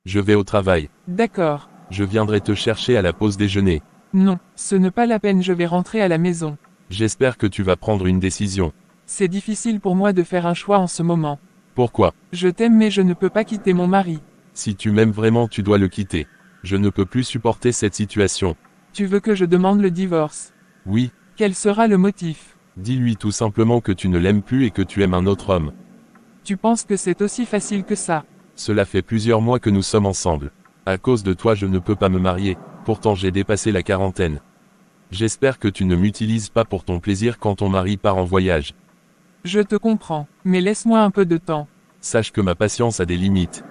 Je vais au travail. D'accord. Je viendrai te chercher à la pause déjeuner. Non, ce n'est pas la peine, je vais rentrer à la maison. J'espère que tu vas prendre une décision. C'est difficile pour moi de faire un choix en ce moment. Pourquoi? Je t'aime mais je ne peux pas quitter mon mari. Si tu m'aimes vraiment, tu dois le quitter. Je ne peux plus supporter cette situation. Tu veux que je demande le divorce? Oui, Quel sera le motif? dis-lui tout simplement que tu ne l'aimes plus et que tu aimes un autre homme. Tu penses que c'est aussi facile que ça? Cela fait plusieurs mois que nous sommes ensemble. À cause de toi, je ne peux pas me marier, pourtant j'ai dépassé la quarantaine. J'espère que tu ne m'utilises pas pour ton plaisir quand ton mari part en voyage. Je te comprends, mais laisse-moi un peu de temps. Sache que ma patience a des limites.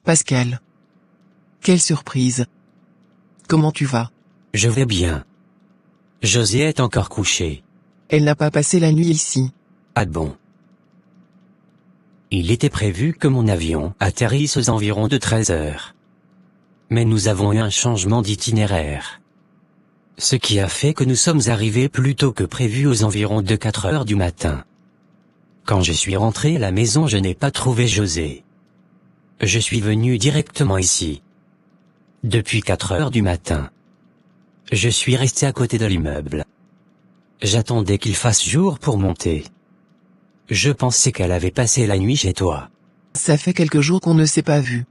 Pascal. Quelle surprise. Comment tu vas? Je vais bien. José est encore couché. Elle n'a pas passé la nuit ici. Ah bon? Il était prévu que mon avion atterrisse aux environs de 13 heures. Mais nous avons eu un changement d'itinéraire. Ce qui a fait que nous sommes arrivés plus tôt que prévu aux environs de 4 heures du matin. Quand je suis rentré à la maison, je n'ai pas trouvé José. Je suis venu directement ici. Depuis 4 heures du matin. Je suis resté à côté de l'immeuble. J'attendais qu'il fasse jour pour monter. Je pensais qu'elle avait passé la nuit chez toi. Ça fait quelques jours qu'on ne s'est pas vu.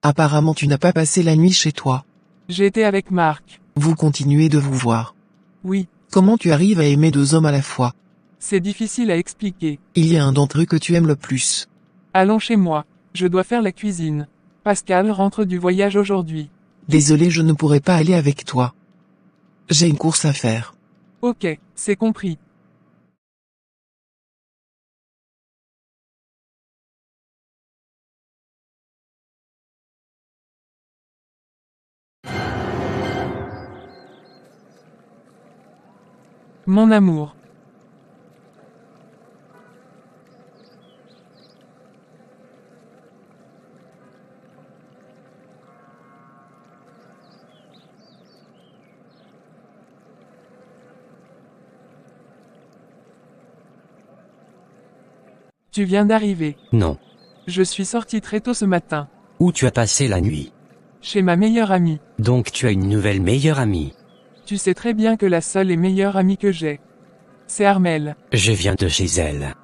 Apparemment tu n'as pas passé la nuit chez toi. J'ai été avec Marc. Vous continuez de vous voir. Oui, Comment tu arrives à aimer deux hommes à la fois? c'est difficile à expliquer. Il y a un d'entre eux que tu aimes le plus. Allons chez moi. Je dois faire la cuisine. Pascal rentre du voyage aujourd'hui. Désolé, je ne pourrai pas aller avec toi. J'ai une course à faire. Ok, c'est compris. Mon amour. Tu viens d'arriver. Non. Je suis sorti très tôt ce matin. Où tu as passé la nuit? Chez ma meilleure amie. Donc tu as une nouvelle meilleure amie. Tu sais très bien que la seule et meilleure amie que j'ai, c'est Armelle. Je viens de chez elle.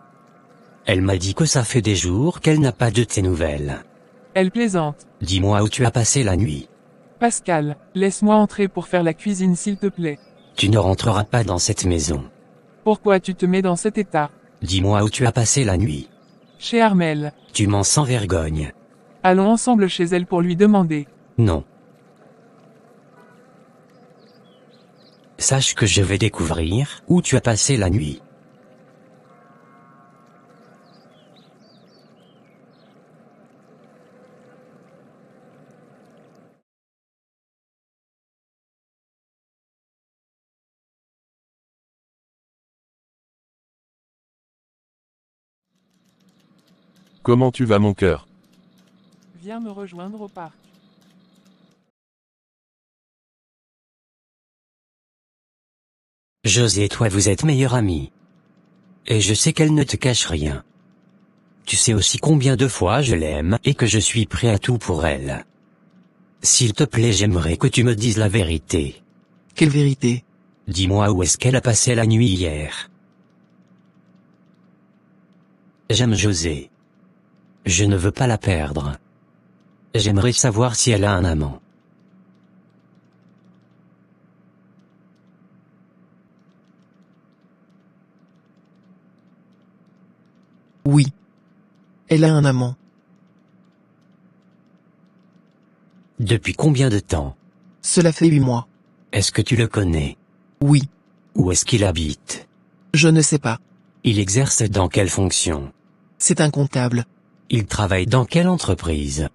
Elle m'a dit que ça fait des jours qu'elle n'a pas de tes nouvelles. Elle plaisante. Dis-moi où tu as passé la nuit. Pascal, laisse-moi entrer pour faire la cuisine s'il te plaît. Tu ne rentreras pas dans cette maison. Pourquoi tu te mets dans cet état? Dis-moi où tu as passé la nuit. Chez Armelle. Tu mens sans vergogne. Allons ensemble chez elle pour lui demander. Non. Sache que je vais découvrir où tu as passé la nuit. Comment tu vas mon cœur? Viens me rejoindre au parc. José et toi vous êtes meilleurs amis. Et je sais qu'elle ne te cache rien. Tu sais aussi combien de fois je l'aime et que je suis prêt à tout pour elle. S'il te plaît, j'aimerais que tu me dises la vérité. Quelle vérité? Dis-moi où est-ce qu'elle a passé la nuit hier. J'aime José. Je ne veux pas la perdre. J'aimerais savoir si elle a un amant. Oui. Elle a un amant. Depuis combien de temps? Cela fait 8 mois. Est-ce que tu le connais? Oui. Où est-ce qu'il habite? Je ne sais pas. Il exerce dans quelle fonction? C'est un comptable. Il travaille dans quelle entreprise?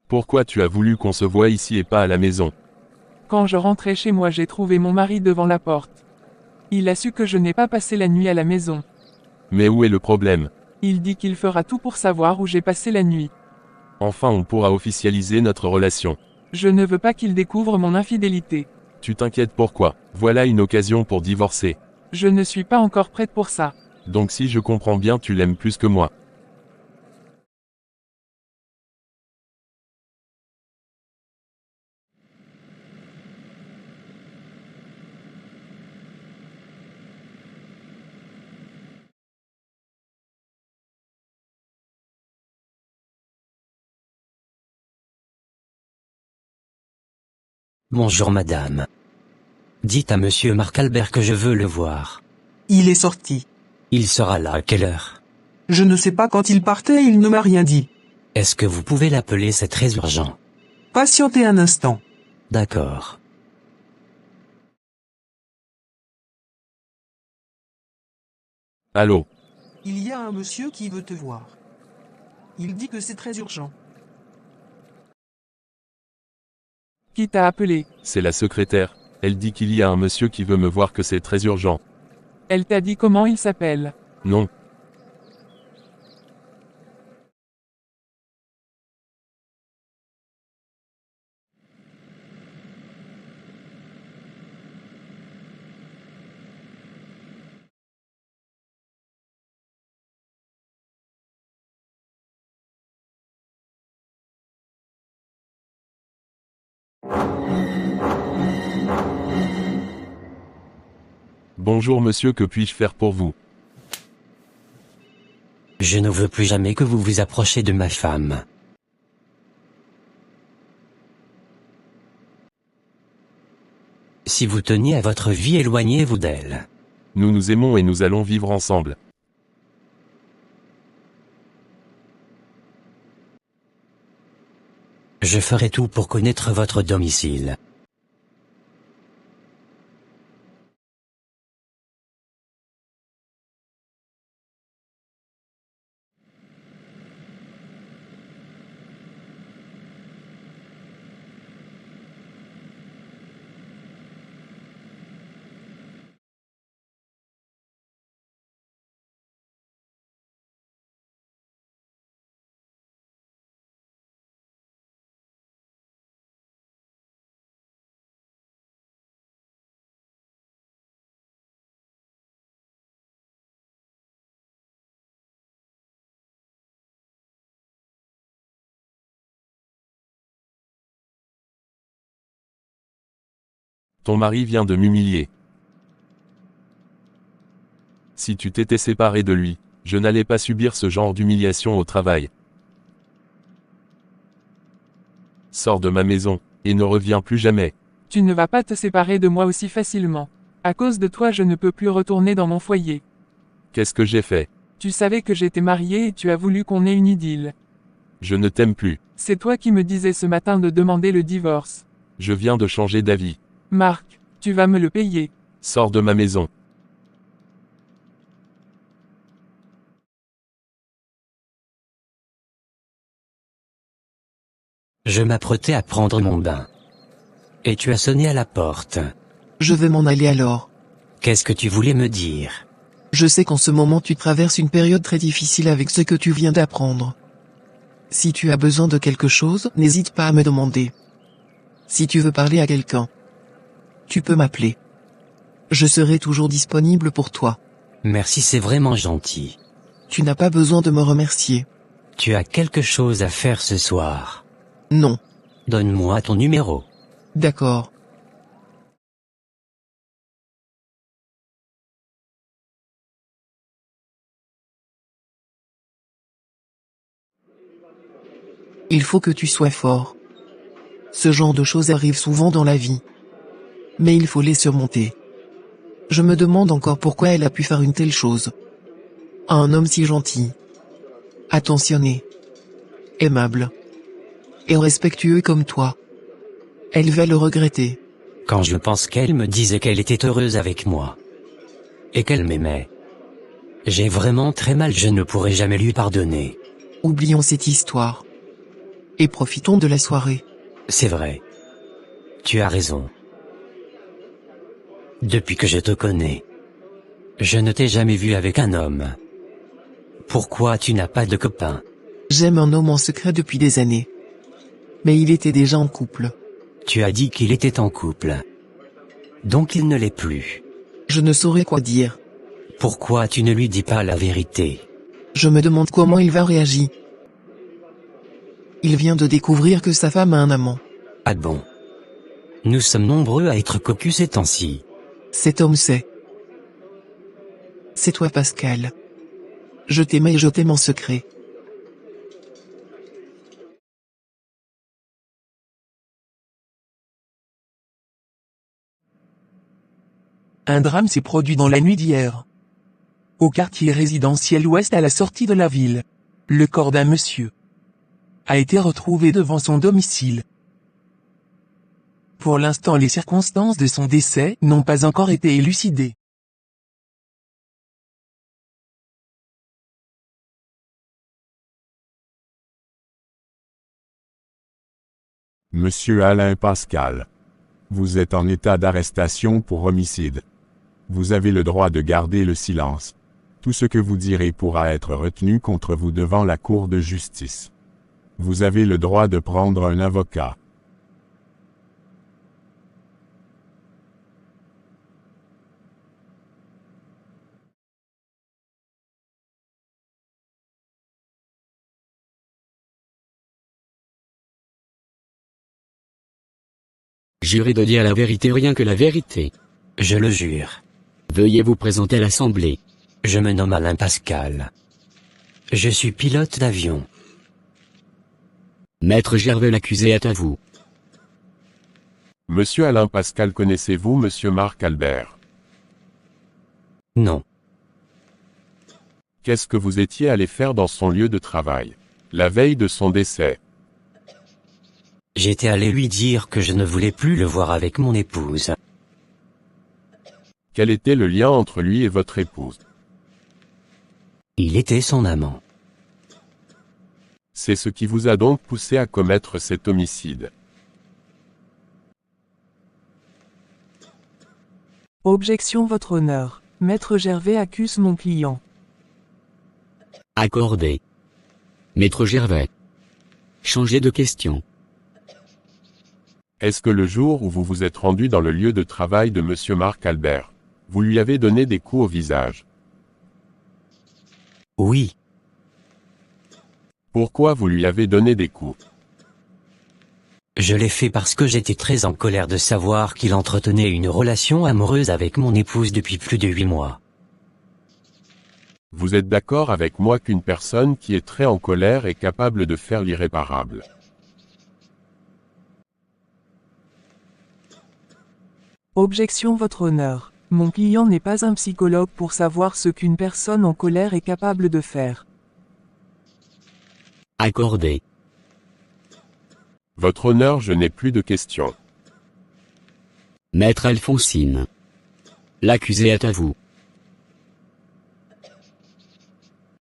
Pourquoi tu as voulu qu'on se voie ici et pas à la maison? Quand je rentrais chez moi, j'ai trouvé mon mari devant la porte. Il a su que je n'ai pas passé la nuit à la maison. Mais où est le problème? Il dit qu'il fera tout pour savoir où j'ai passé la nuit. Enfin on pourra officialiser notre relation. Je ne veux pas qu'il découvre mon infidélité. Tu t'inquiètes pourquoi? Voilà une occasion pour divorcer. Je ne suis pas encore prête pour ça. Donc si je comprends bien, tu l'aimes plus que moi. Bonjour madame. Dites à monsieur Marc Albert que je veux le voir. Il est sorti. Il sera là à quelle heure? Je ne sais pas quand il partait, il ne m'a rien dit. Est-ce que vous pouvez l'appeler, c'est très urgent. Patientez un instant. D'accord. Allô? Il y a un monsieur qui veut te voir. Il dit que c'est très urgent. Qui t'a appelé? C'est la secrétaire. Elle dit qu'il y a un monsieur qui veut me voir, que c'est très urgent. Elle t'a dit comment il s'appelle? Non. Bonjour monsieur, que puis-je faire pour vous? Je ne veux plus jamais que vous vous approchiez de ma femme. Si vous teniez à votre vie, éloignez-vous d'elle. Nous nous aimons et nous allons vivre ensemble. Je ferai tout pour connaître votre domicile. Ton mari vient de m'humilier. Si tu t'étais séparé de lui, je n'allais pas subir ce genre d'humiliation au travail. Sors de ma maison, et ne reviens plus jamais. Tu ne vas pas te séparer de moi aussi facilement. À cause de toi, je ne peux plus retourner dans mon foyer. Qu'est-ce que j'ai fait? Tu savais que j'étais mariée et tu as voulu qu'on ait une idylle. Je ne t'aime plus. C'est toi qui me disais ce matin de demander le divorce. Je viens de changer d'avis. Marc, tu vas me le payer. Sors de ma maison. Je m'apprêtais à prendre mon bain. Et tu as sonné à la porte. Je vais m'en aller alors. Qu'est-ce que tu voulais me dire? Je sais qu'en ce moment tu traverses une période très difficile avec ce que tu viens d'apprendre. Si tu as besoin de quelque chose, n'hésite pas à me demander. Si tu veux parler à quelqu'un, tu peux m'appeler. Je serai toujours disponible pour toi. Merci, c'est vraiment gentil. Tu n'as pas besoin de me remercier. Tu as quelque chose à faire ce soir. Non. Donne-moi ton numéro. D'accord. Il faut que tu sois fort. Ce genre de choses arrive souvent dans la vie. Mais il faut les surmonter. Je me demande encore pourquoi elle a pu faire une telle chose. À un homme si gentil, attentionné, aimable et respectueux comme toi. Elle va le regretter. Quand je pense qu'elle me disait qu'elle était heureuse avec moi. Et qu'elle m'aimait. J'ai vraiment très mal, je ne pourrai jamais lui pardonner. Oublions cette histoire. Et profitons de la soirée. C'est vrai. Tu as raison. Depuis que je te connais, je ne t'ai jamais vu avec un homme. Pourquoi tu n'as pas de copain? J'aime un homme en secret depuis des années. Mais il était déjà en couple. Tu as dit qu'il était en couple. Donc il ne l'est plus. Je ne saurais quoi dire. Pourquoi tu ne lui dis pas la vérité? Je me demande comment il va réagir. Il vient de découvrir que sa femme a un amant. Ah bon? Nous sommes nombreux à être cocus ces temps-ci. Cet homme sait. C'est toi Pascal. Je t'aimais et je t'aime en secret. Un drame s'est produit dans la nuit d'hier. Au quartier résidentiel ouest à la sortie de la ville. Le corps d'un monsieur a été retrouvé devant son domicile. Pour l'instant, les circonstances de son décès n'ont pas encore été élucidées. Monsieur Alain Pascal. Vous êtes en état d'arrestation pour homicide. Vous avez le droit de garder le silence. Tout ce que vous direz pourra être retenu contre vous devant la Cour de justice. Vous avez le droit de prendre un avocat. Jurez de dire la vérité, rien que la vérité. Je le jure. Veuillez vous présenter à l'Assemblée. Je me nomme Alain Pascal. Je suis pilote d'avion. Maître Gervais, l'accusé est à vous. Monsieur Alain Pascal, connaissez-vous Monsieur Marc Albert? Non. Qu'est-ce que vous étiez allé faire dans son lieu de travail, la veille de son décès? J'étais allé lui dire que je ne voulais plus le voir avec mon épouse. Quel était le lien entre lui et votre épouse? Il était son amant. C'est ce qui vous a donc poussé à commettre cet homicide. Objection, votre honneur. Maître Gervais accuse mon client. Accordé. Maître Gervais. Changez de question. Est-ce que le jour où vous vous êtes rendu dans le lieu de travail de Monsieur Marc Albert, vous lui avez donné des coups au visage? Oui. Pourquoi vous lui avez donné des coups? Je l'ai fait parce que j'étais très en colère de savoir qu'il entretenait une relation amoureuse avec mon épouse depuis plus de 8 mois. Vous êtes d'accord avec moi qu'une personne qui est très en colère est capable de faire l'irréparable? Objection, votre honneur. Mon client n'est pas un psychologue pour savoir ce qu'une personne en colère est capable de faire. Accordé. Votre honneur, je n'ai plus de questions. Maître Alphonsine. L'accusé est à vous.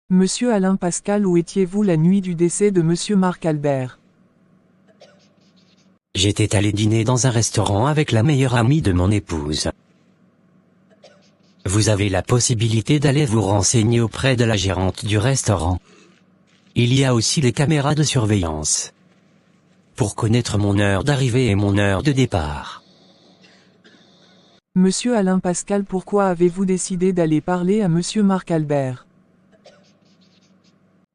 Monsieur Alain Pascal, où étiez-vous la nuit du décès de Monsieur Marc Albert? J'étais allé dîner dans un restaurant avec la meilleure amie de mon épouse. Vous avez la possibilité d'aller vous renseigner auprès de la gérante du restaurant. Il y a aussi les caméras de surveillance. Pour connaître mon heure d'arrivée et mon heure de départ. Monsieur Alain Pascal, pourquoi avez-vous décidé d'aller parler à Monsieur Marc Albert?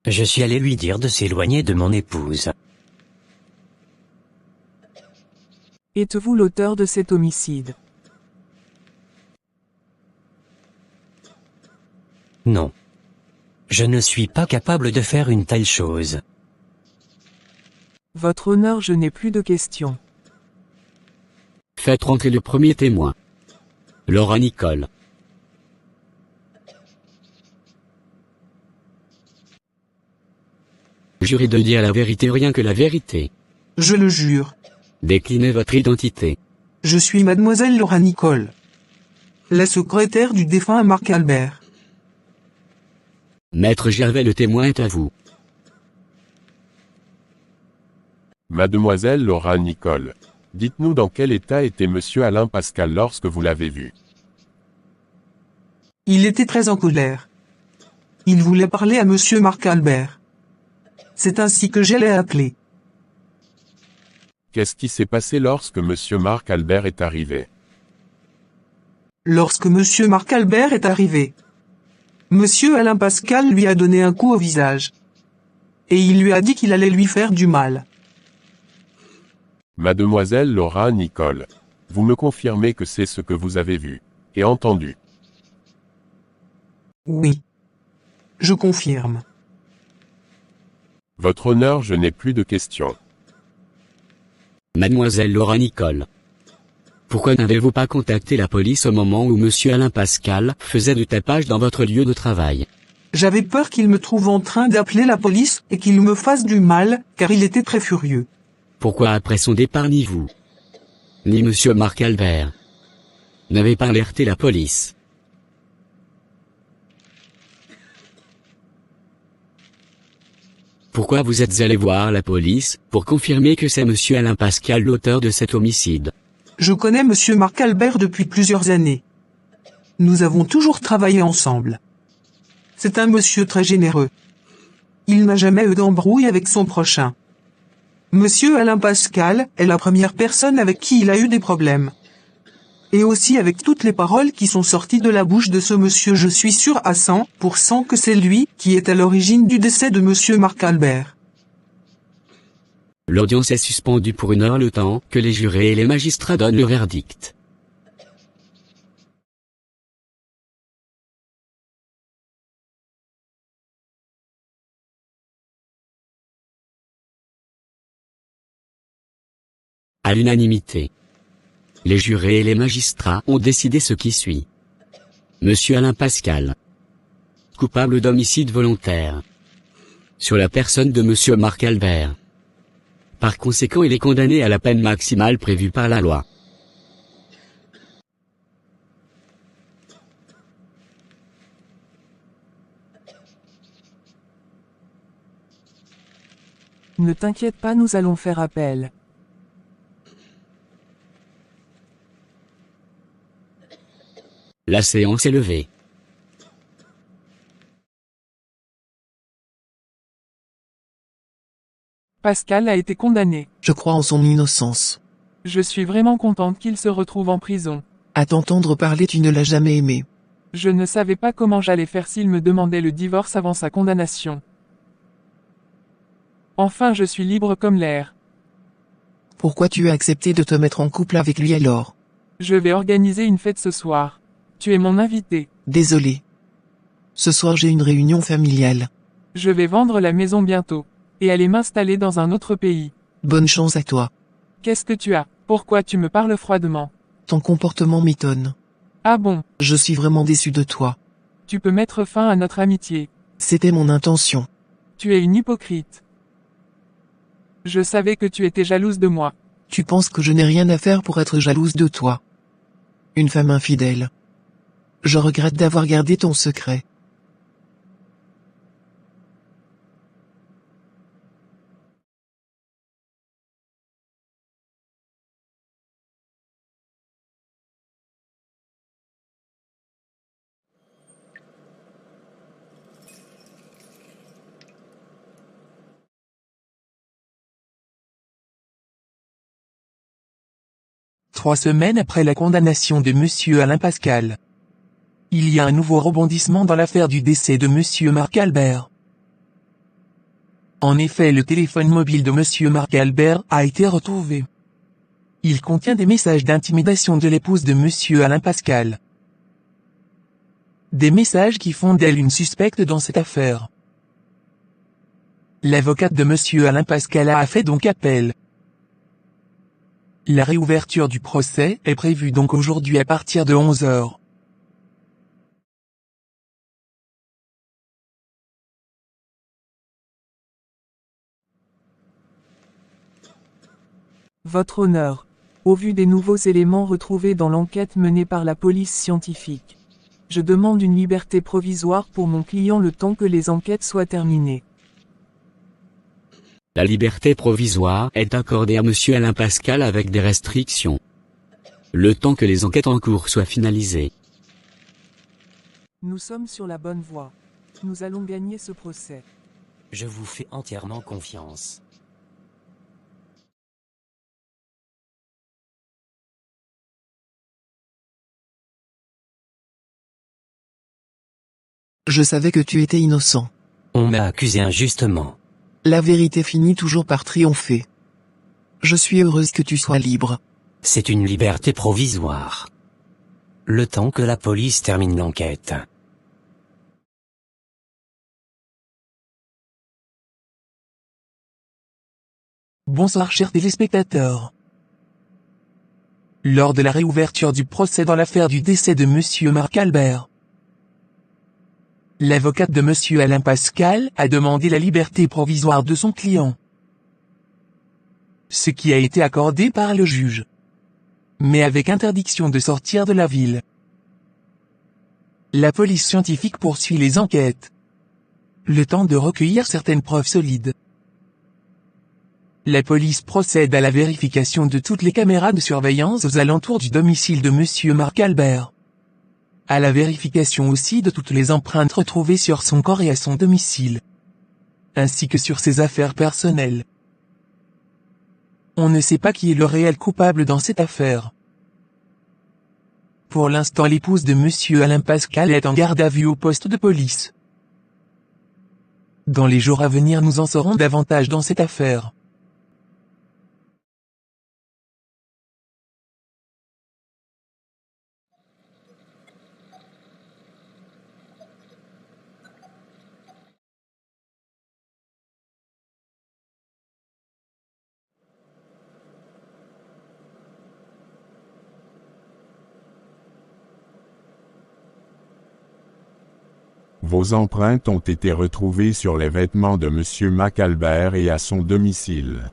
Je suis allé lui dire de s'éloigner de mon épouse. Êtes-vous l'auteur de cet homicide? Non. Je ne suis pas capable de faire une telle chose. Votre honneur, je n'ai plus de questions. Faites rentrer le premier témoin. Laura Nicole. Jurez de dire la vérité, rien que la vérité. Je le jure. Déclinez votre identité. Je suis mademoiselle Laura Nicole, la secrétaire du défunt Marc Albert. Maître Gervais, le témoin est à vous. Mademoiselle Laura Nicole. Dites-nous dans quel état était monsieur Alain Pascal lorsque vous l'avez vu. Il était très en colère. Il voulait parler à monsieur Marc Albert. C'est ainsi que je l'ai appelé. Qu'est-ce qui s'est passé lorsque monsieur Marc Albert est arrivé? Lorsque monsieur Marc Albert est arrivé, monsieur Alain Pascal lui a donné un coup au visage. Et il lui a dit qu'il allait lui faire du mal. Mademoiselle Laura Nicole. Vous me confirmez que c'est ce que vous avez vu et entendu? Oui. Je confirme. Votre honneur, je n'ai plus de questions. Mademoiselle Laura Nicole. Pourquoi n'avez-vous pas contacté la police au moment où monsieur Alain Pascal faisait du tapage dans votre lieu de travail? J'avais peur qu'il me trouve en train d'appeler la police et qu'il me fasse du mal, car il était très furieux. Pourquoi après son départ ni vous, ni monsieur Marc Albert n'avez pas alerté la police? Pourquoi vous êtes allé voir la police, pour confirmer que c'est monsieur Alain Pascal l'auteur de cet homicide? Je connais monsieur Marc Albert depuis plusieurs années. Nous avons toujours travaillé ensemble. C'est un monsieur très généreux. Il n'a jamais eu d'embrouille avec son prochain. Monsieur Alain Pascal est la première personne avec qui il a eu des problèmes. Et aussi avec toutes les paroles qui sont sorties de la bouche de ce monsieur, je suis sûr à 100% que c'est lui qui est à l'origine du décès de monsieur Marc Albert. L'audience est suspendue pour 1 heure le temps que les jurés et les magistrats donnent le verdict. À l'unanimité, les jurés et les magistrats ont décidé ce qui suit. Monsieur Alain Pascal, coupable d'homicide volontaire sur la personne de monsieur Marc Albert. Par conséquent, il est condamné à la peine maximale prévue par la loi. Ne t'inquiète pas, nous allons faire appel. La séance est levée. Pascal a été condamné. Je crois en son innocence. Je suis vraiment contente qu'il se retrouve en prison. À t'entendre parler, tu ne l'as jamais aimé. Je ne savais pas comment j'allais faire s'il me demandait le divorce avant sa condamnation. Enfin, je suis libre comme l'air. Pourquoi tu as accepté de te mettre en couple avec lui alors? Je vais organiser une fête ce soir. Tu es mon invité. Désolé. Ce soir j'ai une réunion familiale. Je vais vendre la maison bientôt. Et aller m'installer dans un autre pays. Bonne chance à toi. Qu'est-ce que tu as? Pourquoi tu me parles froidement? Ton comportement m'étonne. Ah bon? Je suis vraiment déçu de toi. Tu peux mettre fin à notre amitié. C'était mon intention. Tu es une hypocrite. Je savais que tu étais jalouse de moi. Tu penses que je n'ai rien à faire pour être jalouse de toi. Une femme infidèle. Je regrette d'avoir gardé ton secret. Trois semaines après la condamnation de monsieur Alain Pascal, il y a un nouveau rebondissement dans l'affaire du décès de monsieur Marc Albert. En effet, le téléphone mobile de monsieur Marc Albert a été retrouvé. Il contient des messages d'intimidation de l'épouse de monsieur Alain Pascal. Des messages qui font d'elle une suspecte dans cette affaire. L'avocate de monsieur Alain Pascal a fait donc appel. La réouverture du procès est prévue donc aujourd'hui à partir de 11 heures. Votre honneur. Au vu des nouveaux éléments retrouvés dans l'enquête menée par la police scientifique, je demande une liberté provisoire pour mon client le temps que les enquêtes soient terminées. La liberté provisoire est accordée à Monsieur Alain Pascal avec des restrictions. Le temps que les enquêtes en cours soient finalisées. Nous sommes sur la bonne voie. Nous allons gagner ce procès. Je vous fais entièrement confiance. Je savais que tu étais innocent. On m'a accusé injustement. La vérité finit toujours par triompher. Je suis heureuse que tu sois libre. C'est une liberté provisoire. Le temps que la police termine l'enquête. Bonsoir chers téléspectateurs. Lors de la réouverture du procès dans l'affaire du décès de Monsieur Marc Albert, l'avocate de Monsieur Alain Pascal a demandé la liberté provisoire de son client, ce qui a été accordé par le juge, mais avec interdiction de sortir de la ville. La police scientifique poursuit les enquêtes, le temps de recueillir certaines preuves solides. La police procède à la vérification de toutes les caméras de surveillance aux alentours du domicile de Monsieur Marc Albert. À la vérification aussi de toutes les empreintes retrouvées sur son corps et à son domicile, ainsi que sur ses affaires personnelles. On ne sait pas qui est le réel coupable dans cette affaire. Pour l'instant, l'épouse de Monsieur Alain Pascal est en garde à vue au poste de police. Dans les jours à venir, nous en saurons davantage dans cette affaire. Vos empreintes ont été retrouvées sur les vêtements de Monsieur Marc Albert et à son domicile.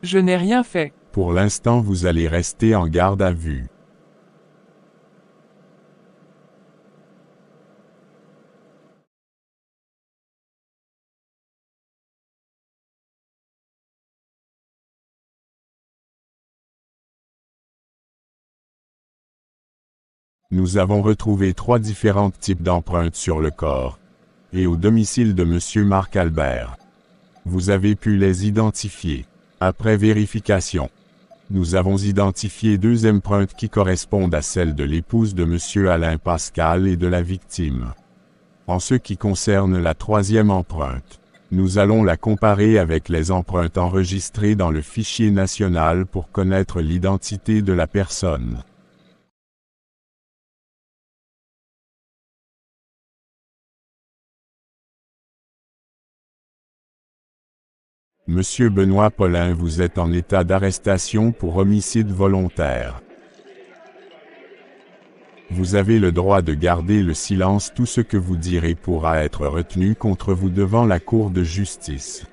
Je n'ai rien fait. Pour l'instant, vous allez rester en garde à vue. Nous avons retrouvé 3 différents types d'empreintes sur le corps et au domicile de Monsieur Marc Albert. Vous avez pu les identifier. Après vérification, nous avons identifié 2 empreintes qui correspondent à celles de l'épouse de Monsieur Alain Pascal et de la victime. En ce qui concerne la 3e empreinte, nous allons la comparer avec les empreintes enregistrées dans le fichier national pour connaître l'identité de la personne. Monsieur Benoît Paulin, vous êtes en état d'arrestation pour homicide volontaire. Vous avez le droit de garder le silence. Tout ce que vous direz pourra être retenu contre vous devant la Cour de justice.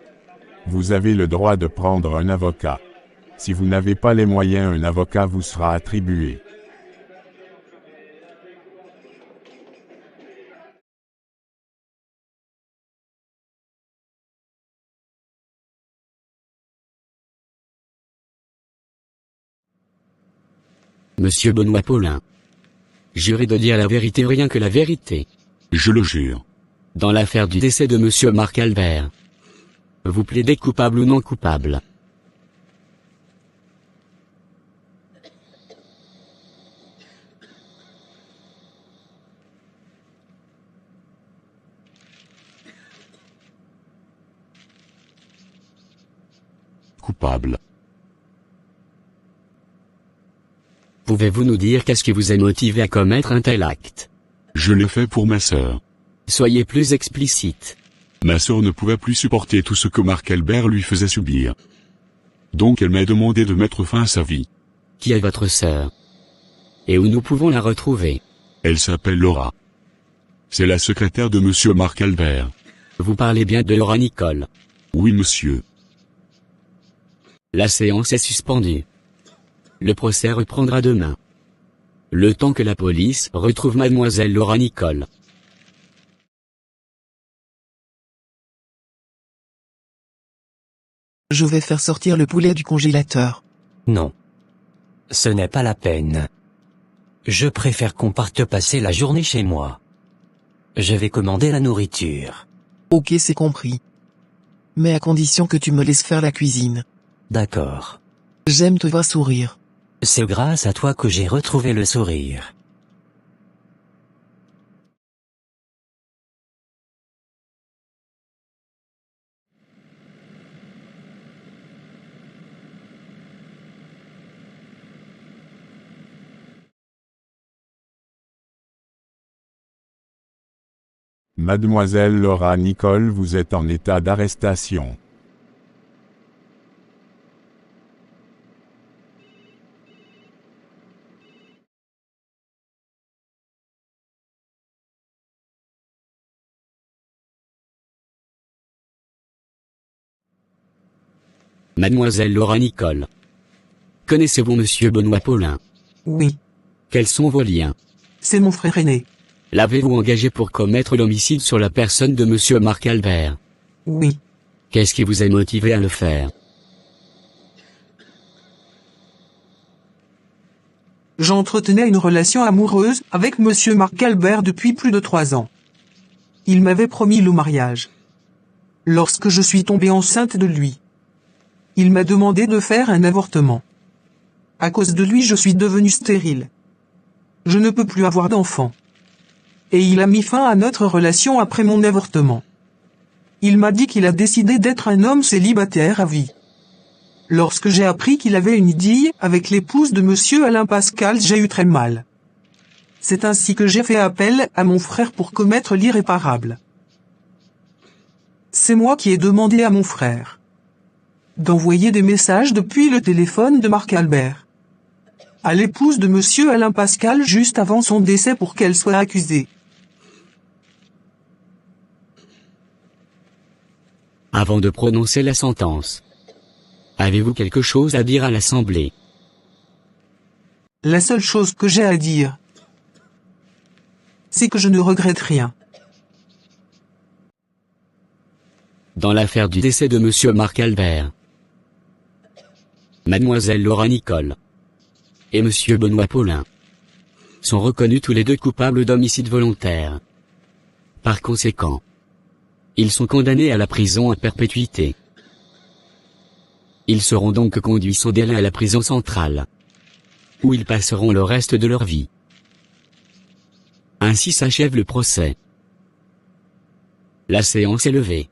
Vous avez le droit de prendre un avocat. Si vous n'avez pas les moyens, un avocat vous sera attribué. Monsieur Benoît Paulin. Jurez de dire la vérité, rien que la vérité. Je le jure. Dans l'affaire du décès de Monsieur Marc Albert, vous plaidez coupable ou non coupable? Coupable. Pouvez-vous nous dire qu'est-ce qui vous a motivé à commettre un tel acte? Je l'ai fait pour ma sœur. Soyez plus explicite. Ma sœur ne pouvait plus supporter tout ce que Marc Albert lui faisait subir. Donc elle m'a demandé de mettre fin à sa vie. Qui est votre sœur? Et où nous pouvons la retrouver? Elle s'appelle Laura. C'est la secrétaire de monsieur Marc Albert. Vous parlez bien de Laura Nicole? Oui, monsieur. La séance est suspendue. Le procès reprendra demain. Le temps que la police retrouve mademoiselle Laura Nicole. Je vais faire sortir le poulet du congélateur. Non. Ce n'est pas la peine. Je préfère qu'on parte passer la journée chez moi. Je vais commander la nourriture. Ok, c'est compris. Mais à condition que tu me laisses faire la cuisine. D'accord. J'aime te voir sourire. C'est grâce à toi que j'ai retrouvé le sourire. Mademoiselle Laura Nicole, vous êtes en état d'arrestation. Mademoiselle Laura Nicole. Connaissez-vous monsieur Benoît Paulin? Oui, Quels sont vos liens? c'est mon frère aîné. L'avez-vous engagé pour commettre l'homicide sur la personne de monsieur Marc Albert? Oui, Qu'est-ce qui vous a motivé à le faire? j'entretenais une relation amoureuse avec monsieur Marc Albert depuis plus de 3 ans. Il m'avait promis le mariage. Lorsque je suis tombée enceinte de lui, il m'a demandé de faire un avortement. À cause de lui, je suis devenue stérile. Je ne peux plus avoir d'enfant. Et il a mis fin à notre relation après mon avortement. Il m'a dit qu'il a décidé d'être un homme célibataire à vie. Lorsque j'ai appris qu'il avait une idylle avec l'épouse de monsieur Alain Pascal, j'ai eu très mal. C'est ainsi que j'ai fait appel à mon frère pour commettre l'irréparable. C'est moi qui ai demandé à mon frère d'envoyer des messages depuis le téléphone de Marc Albert à l'épouse de monsieur Alain Pascal juste avant son décès pour qu'elle soit accusée. Avant de prononcer la sentence, avez-vous quelque chose à dire à l'Assemblée? La seule chose que j'ai à dire, c'est que je ne regrette rien. Dans l'affaire du décès de monsieur Marc Albert, mademoiselle Laura Nicole et monsieur Benoît Paulin sont reconnus tous les deux coupables d'homicide volontaire. Par conséquent, ils sont condamnés à la prison à perpétuité. Ils seront donc conduits sans délai à la prison centrale, où ils passeront le reste de leur vie. Ainsi s'achève le procès. La séance est levée.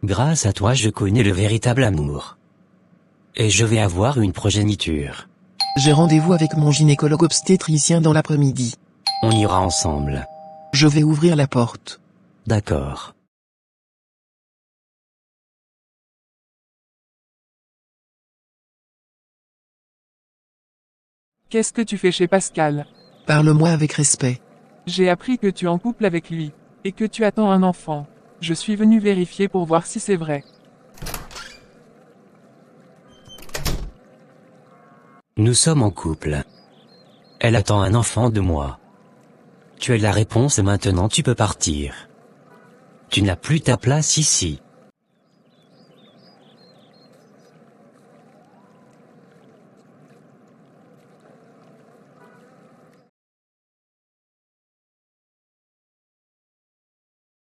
Grâce à toi, je connais le véritable amour. Et je vais avoir une progéniture. J'ai rendez-vous avec mon gynécologue obstétricien dans l'après-midi. On ira ensemble. Je vais ouvrir la porte. D'accord. Qu'est-ce que tu fais chez Pascal? Parle-moi avec respect. J'ai appris que tu es en couple avec lui, et que tu attends un enfant. Je suis venu vérifier pour voir si c'est vrai. Nous sommes en couple. Elle attend un enfant de moi. Tu as la réponse et maintenant tu peux partir. Tu n'as plus ta place ici.